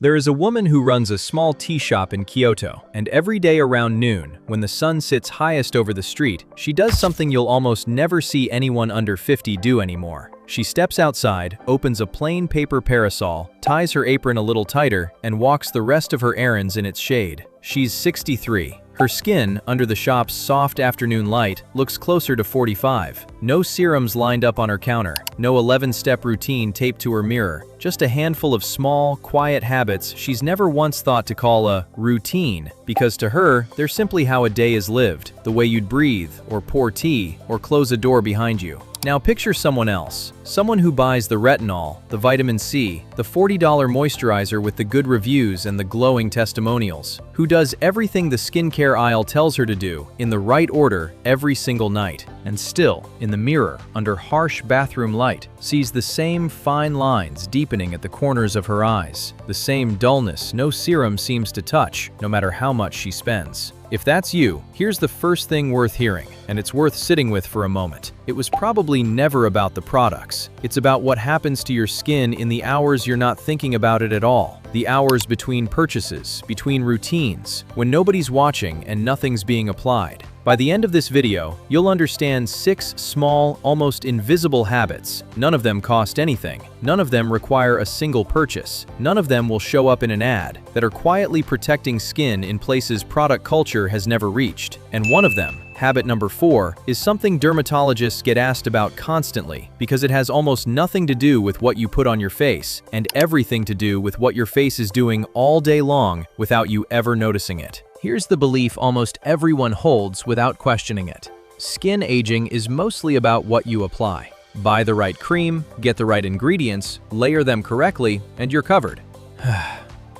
There is a woman who runs a small tea shop in Kyoto, and every day around noon, when the sun sits highest over the street, she does something you'll almost never see anyone under 50 do anymore. She steps outside, opens a plain paper parasol, ties her apron a little tighter, and walks the rest of her errands in its shade. She's 63. Her skin, under the shop's soft afternoon light, looks closer to 45. No serums lined up on her counter, no 11-step routine taped to her mirror, just a handful of small, quiet habits she's never once thought to call a routine, because to her, they're simply how a day is lived, the way you'd breathe, or pour tea, or close a door behind you. Now picture someone else, someone who buys the retinol, the vitamin C, the $40 moisturizer with the good reviews and the glowing testimonials, who does everything the skincare aisle tells her to do, in the right order, every single night, and still, in the mirror, under harsh bathroom light, sees the same fine lines deepening at the corners of her eyes, the same dullness no serum seems to touch, no matter how much she spends. If that's you, here's the first thing worth hearing, and it's worth sitting with for a moment. It was probably never about the products. It's about what happens to your skin in the hours you're not thinking about it at all. The hours between purchases, between routines, when nobody's watching and nothing's being applied. By the end of this video, you'll understand 6 small, almost invisible habits. None of them cost anything. None of them require a single purchase. None of them will show up in an ad, that are quietly protecting skin in places product culture has never reached. And one of them, habit number 4, is something dermatologists get asked about constantly because it has almost nothing to do with what you put on your face and everything to do with what your face is doing all day long without you ever noticing it. Here's the belief almost everyone holds without questioning it. Skin aging is mostly about what you apply. Buy the right cream, get the right ingredients, layer them correctly, and you're covered.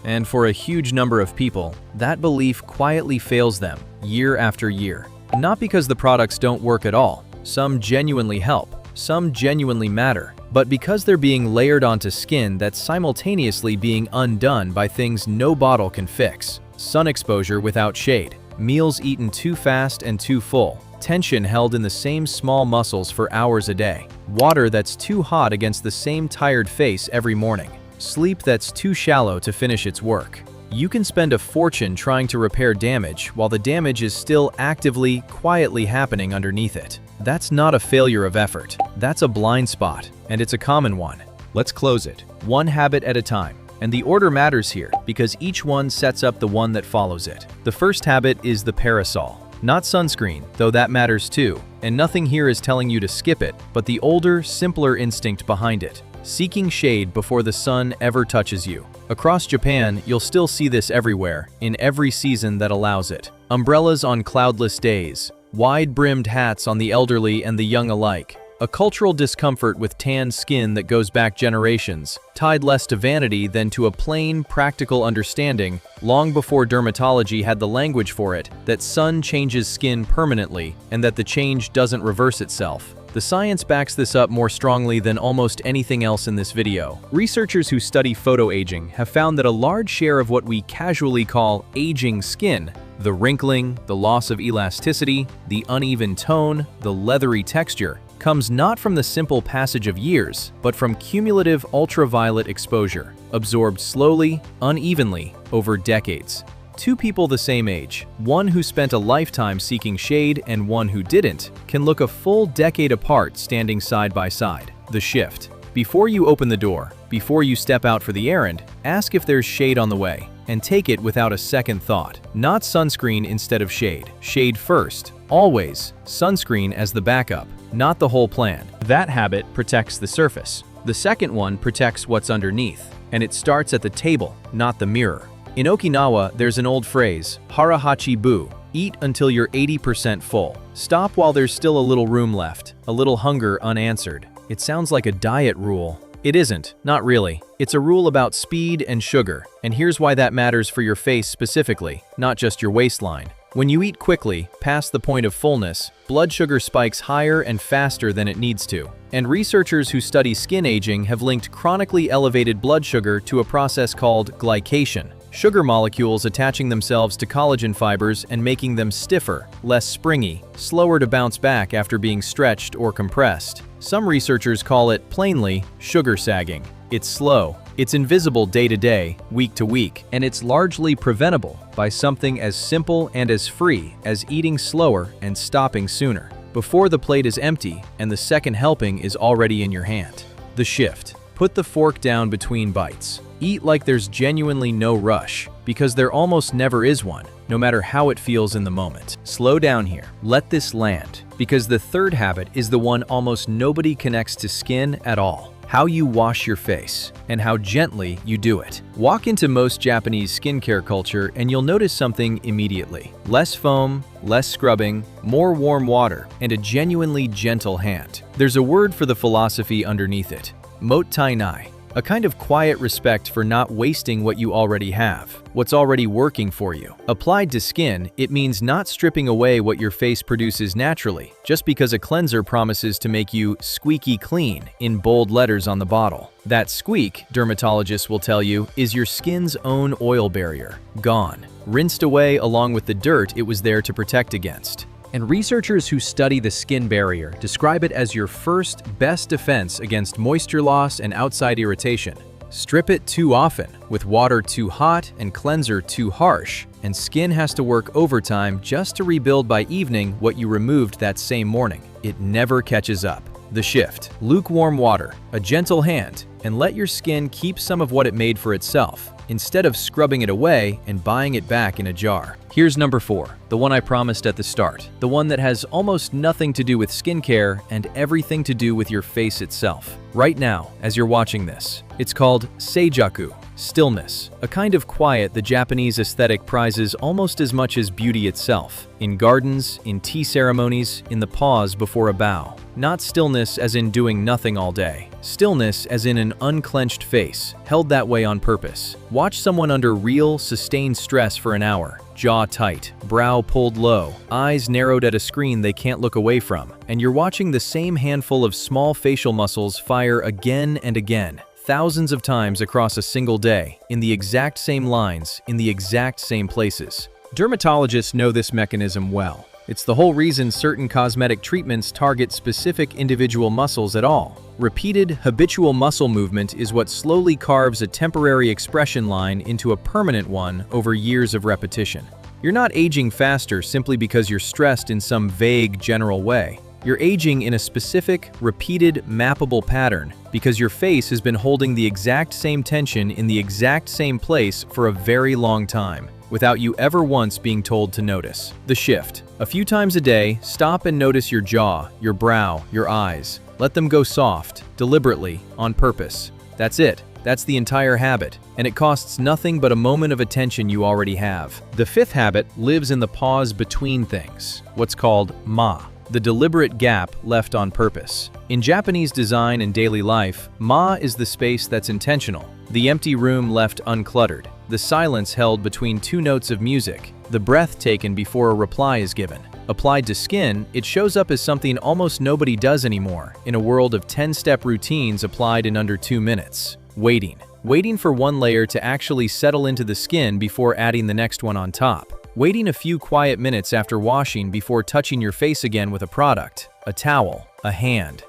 And for a huge number of people, that belief quietly fails them year after year. Not because the products don't work at all. Some genuinely help. Some genuinely matter. But because they're being layered onto skin that's simultaneously being undone by things no bottle can fix. Sun exposure without shade, meals eaten too fast and too full, tension held in the same small muscles for hours a day, water that's too hot against the same tired face every morning, sleep that's too shallow to finish its work. You can spend a fortune trying to repair damage while the damage is still actively, quietly happening underneath it. That's not a failure of effort. That's a blind spot, and it's a common one. Let's close it, one habit at a time. And the order matters here, because each one sets up the one that follows it. The first habit is the parasol. Not sunscreen, though that matters too. And nothing here is telling you to skip it, but the older, simpler instinct behind it. Seeking shade before the sun ever touches you. Across Japan, you'll still see this everywhere, in every season that allows it. Umbrellas on cloudless days. Wide-brimmed hats on the elderly and the young alike. A cultural discomfort with tanned skin that goes back generations, tied less to vanity than to a plain, practical understanding, long before dermatology had the language for it, that sun changes skin permanently, and that the change doesn't reverse itself. The science backs this up more strongly than almost anything else in this video. Researchers who study photoaging have found that a large share of what we casually call aging skin, the wrinkling, the loss of elasticity, the uneven tone, the leathery texture, comes not from the simple passage of years, but from cumulative ultraviolet exposure, absorbed slowly, unevenly, over decades. Two people the same age, one who spent a lifetime seeking shade and one who didn't, can look a full decade apart standing side by side. The shift. Before you open the door, before you step out for the errand, ask if there's shade on the way, and take it without a second thought. Not sunscreen instead of shade. Shade first. Always. Sunscreen as the backup, not the whole plan. That habit protects the surface. The second one protects what's underneath, and it starts at the table, not the mirror. In Okinawa, there's an old phrase, harahachi bu, eat until you're 80% full. Stop while there's still a little room left, a little hunger unanswered. It sounds like a diet rule. It isn't, not really. It's a rule about speed and sugar, and here's why that matters for your face specifically, not just your waistline. When you eat quickly, past the point of fullness, blood sugar spikes higher and faster than it needs to. And researchers who study skin aging have linked chronically elevated blood sugar to a process called glycation. Sugar molecules attaching themselves to collagen fibers and making them stiffer, less springy, slower to bounce back after being stretched or compressed. Some researchers call it, plainly, sugar sagging. It's slow, It's invisible day to day, week to week, and it's largely preventable by something as simple and as free as eating slower and stopping sooner, before the plate is empty and the second helping is already in your hand. The shift. Put the fork down between bites. Eat like there's genuinely no rush, because there almost never is one, no matter how it feels in the moment. Slow down here. Let this land, because the third habit is the one almost nobody connects to skin at all. How you wash your face, and how gently you do it. Walk into most Japanese skincare culture and you'll notice something immediately. Less foam, less scrubbing, more warm water, and a genuinely gentle hand. There's a word for the philosophy underneath it. Mottai nai. A kind of quiet respect for not wasting what you already have, what's already working for you. Applied to skin, it means not stripping away what your face produces naturally, just because a cleanser promises to make you squeaky clean in bold letters on the bottle. That squeak, dermatologists will tell you, is your skin's own oil barrier, gone, rinsed away along with the dirt it was there to protect against. And researchers who study the skin barrier describe it as your first best defense against moisture loss and outside irritation. Strip it too often, with water too hot and cleanser too harsh, and skin has to work overtime just to rebuild by evening what you removed that same morning. It never catches up. The shift. Lukewarm water, a gentle hand, and let your skin keep some of what it made for itself, instead of scrubbing it away and buying it back in a jar. Here's number 4, the one I promised at the start, the one that has almost nothing to do with skincare and everything to do with your face itself. Right now, as you're watching this, it's called seijaku, stillness, a kind of quiet the Japanese aesthetic prizes almost as much as beauty itself. In gardens, in tea ceremonies, in the pause before a bow. Not stillness as in doing nothing all day. Stillness as in an unclenched face, held that way on purpose. Watch someone under real, sustained stress for an hour. Jaw tight, brow pulled low, eyes narrowed at a screen they can't look away from, and you're watching the same handful of small facial muscles fire again and again, thousands of times across a single day, in the exact same lines, in the exact same places. Dermatologists know this mechanism well. It's the whole reason certain cosmetic treatments target specific individual muscles at all. Repeated, habitual muscle movement is what slowly carves a temporary expression line into a permanent one over years of repetition. You're not aging faster simply because you're stressed in some vague, general way. You're aging in a specific, repeated, mappable pattern because your face has been holding the exact same tension in the exact same place for a very long time, without you ever once being told to notice. The shift. A few times a day, stop and notice your jaw, your brow, your eyes. Let them go soft, deliberately, on purpose. That's it. That's the entire habit, and it costs nothing but a moment of attention you already have. The 5th habit lives in the pause between things, what's called ma, the deliberate gap left on purpose. In Japanese design and daily life, ma is the space that's intentional, the empty room left uncluttered, the silence held between 2 notes of music, the breath taken before a reply is given. Applied to skin, it shows up as something almost nobody does anymore, in a world of 10-step routines applied in under 2 minutes. Waiting. Waiting for one layer to actually settle into the skin before adding the next one on top. Waiting a few quiet minutes after washing before touching your face again with a product, a towel, a hand.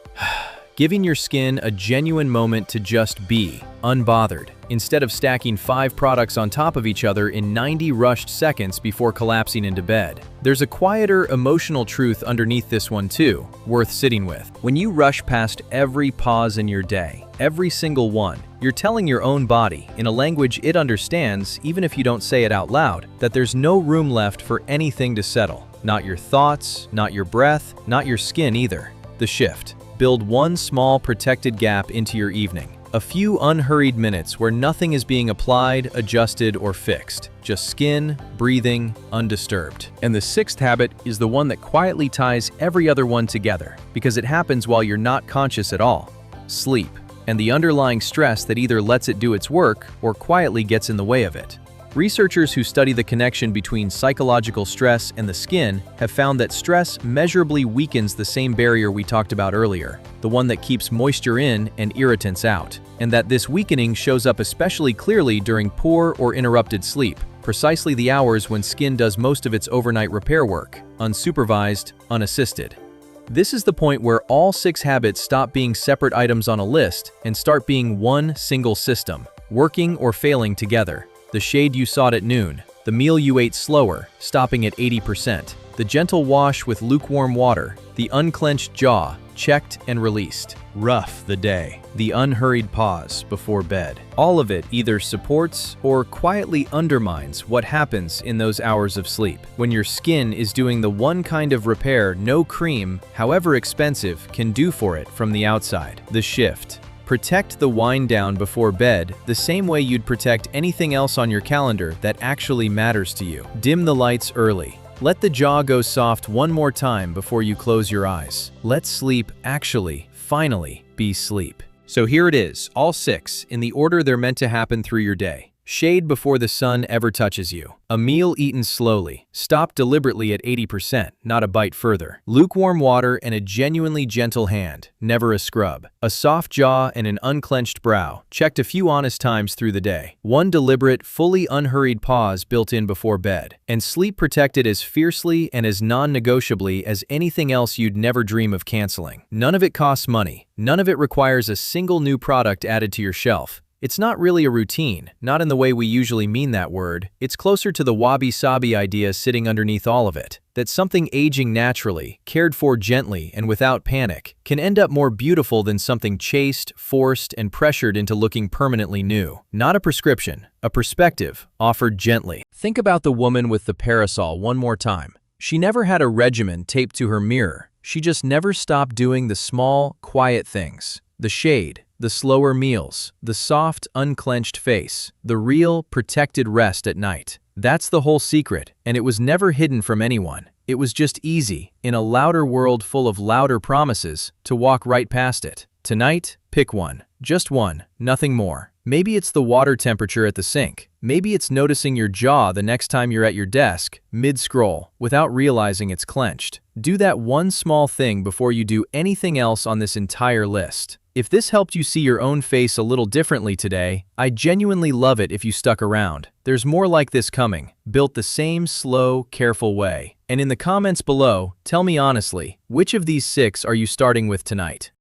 Giving your skin a genuine moment to just be, unbothered, instead of stacking 5 products on top of each other in 90 rushed seconds before collapsing into bed. There's a quieter, emotional truth underneath this one too, worth sitting with. When you rush past every pause in your day, every single one, you're telling your own body, in a language it understands even if you don't say it out loud, that there's no room left for anything to settle. Not your thoughts, not your breath, not your skin either. The shift. Build one small protected gap into your evening. A few unhurried minutes where nothing is being applied, adjusted, or fixed. Just skin, breathing, undisturbed. And the 6th habit is the one that quietly ties every other one together, because it happens while you're not conscious at all. Sleep, and the underlying stress that either lets it do its work or quietly gets in the way of it. Researchers who study the connection between psychological stress and the skin have found that stress measurably weakens the same barrier we talked about earlier, the one that keeps moisture in and irritants out, and that this weakening shows up especially clearly during poor or interrupted sleep, precisely the hours when skin does most of its overnight repair work, unsupervised, unassisted. This is the point where all 6 habits stop being separate items on a list and start being one single system, working or failing together. The shade you sought at noon, the meal you ate slower, stopping at 80%, the gentle wash with lukewarm water, the unclenched jaw, checked and released. Rough the day, the unhurried pause before bed. All of it either supports or quietly undermines what happens in those hours of sleep, when your skin is doing the one kind of repair no cream, however expensive, can do for it from the outside. The shift. Protect the wind down before bed the same way you'd protect anything else on your calendar that actually matters to you. Dim the lights early. Let the jaw go soft one more time before you close your eyes. Let sleep actually, finally, be sleep. So here it is, all 6, in the order they're meant to happen through your day. Shade before the sun ever touches you. A meal eaten slowly. Stop deliberately at 80%, not a bite further. Lukewarm water and a genuinely gentle hand, never a scrub. A soft jaw and an unclenched brow, checked a few honest times through the day. One deliberate, fully unhurried pause built in before bed. And sleep protected as fiercely and as non-negotiably as anything else you'd never dream of canceling. None of it costs money. None of it requires a single new product added to your shelf. It's not really a routine, not in the way we usually mean that word. It's closer to the wabi-sabi idea sitting underneath all of it, that something aging naturally, cared for gently and without panic, can end up more beautiful than something chased, forced, and pressured into looking permanently new. Not a prescription, a perspective, offered gently. Think about the woman with the parasol one more time. She never had a regimen taped to her mirror. She just never stopped doing the small, quiet things. The shade, the slower meals, the soft, unclenched face, the real, protected rest at night. That's the whole secret, and it was never hidden from anyone. It was just easy, in a louder world full of louder promises, to walk right past it. Tonight, pick one. Just one, nothing more. Maybe it's the water temperature at the sink. Maybe it's noticing your jaw the next time you're at your desk, mid-scroll, without realizing it's clenched. Do that one small thing before you do anything else on this entire list. If this helped you see your own face a little differently today, I'd genuinely love it if you stuck around. There's more like this coming, built the same slow, careful way. And in the comments below, tell me honestly, which of these 6 are you starting with tonight?